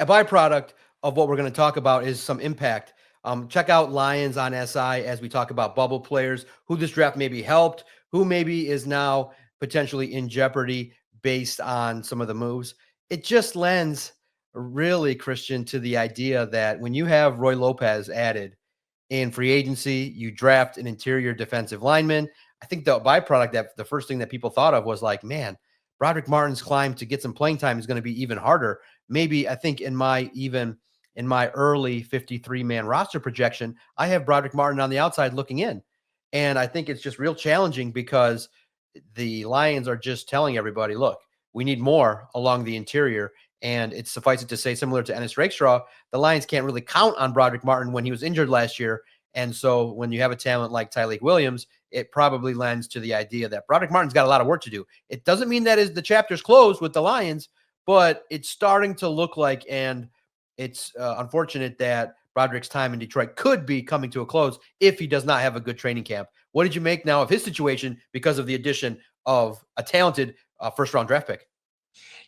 a byproduct of what we're going to talk about is some impact. Check out Lions on SI as we talk about bubble players, who this draft maybe helped, who maybe is now potentially in jeopardy based on some of the moves. It just lends really, Christian, to the idea that when you have Roy Lopez added in free agency, you draft an interior defensive lineman. I think the byproduct, that the first thing that people thought of was like, man, Brodric Martin's climb to get some playing time is going to be even harder. Maybe I think in my early 53-man roster projection, I have Brodric Martin on the outside looking in. And I think it's just real challenging because the Lions are just telling everybody, look, we need more along the interior. And it's suffice it to say, similar to Ennis Rakestraw, the Lions can't really count on Brodric Martin when he was injured last year. And so when you have a talent like Tyleik Williams, it probably lends to the idea that Brodric Martin's got a lot of work to do. It doesn't mean that is the chapter's closed with the Lions, but it's starting to look like, and it's unfortunate that Brodric's time in Detroit could be coming to a close if he does not have a good training camp. What did you make now of his situation because of the addition of a talented first-round draft pick?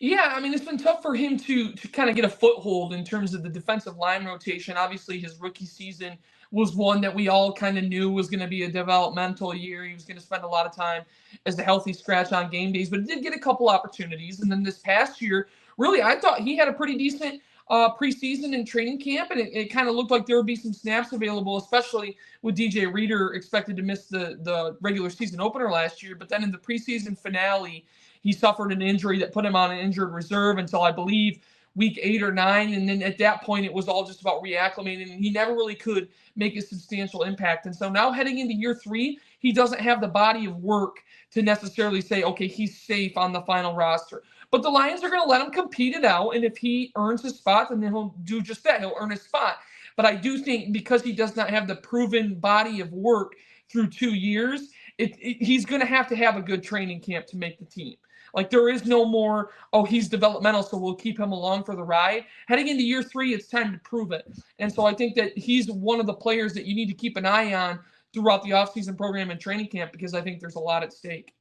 Yeah, I mean, it's been tough for him to kind of get a foothold in terms of the defensive line rotation. Obviously, his rookie season was one that we all kind of knew was going to be a developmental year. He was going to spend a lot of time as a healthy scratch on game days, but he did get a couple opportunities. And then this past year, really, I thought he had a pretty decent preseason and training camp, and it kind of looked like there would be some snaps available, especially with DJ Reader expected to miss the regular season opener last year. But then in the preseason finale, he suffered an injury that put him on an injured reserve until, I believe, week 8 or 9. And then at that point, it was all just about reacclimating, and he never really could make a substantial impact. And so now heading into year 3, he doesn't have the body of work to necessarily say, okay, he's safe on the final roster. But the Lions are going to let him compete it out. And if he earns his spot, then he'll do just that. He'll earn his spot. But I do think because he does not have the proven body of work through 2 years, he's going to have a good training camp to make the team. Like, there is no more, oh, he's developmental, so we'll keep him along for the ride. Heading into year 3, it's time to prove it. And so I think that he's one of the players that you need to keep an eye on throughout the offseason program and training camp, because I think there's a lot at stake.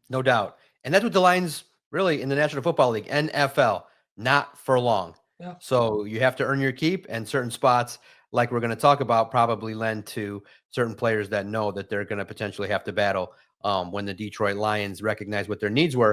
No doubt. And that's what the Lions really in the National Football League, NFL, not for long. Yeah. So you have to earn your keep, and certain spots, like we're going to talk about, probably lend to certain players that know that they're going to potentially have to battle when the Detroit Lions recognize what their needs were.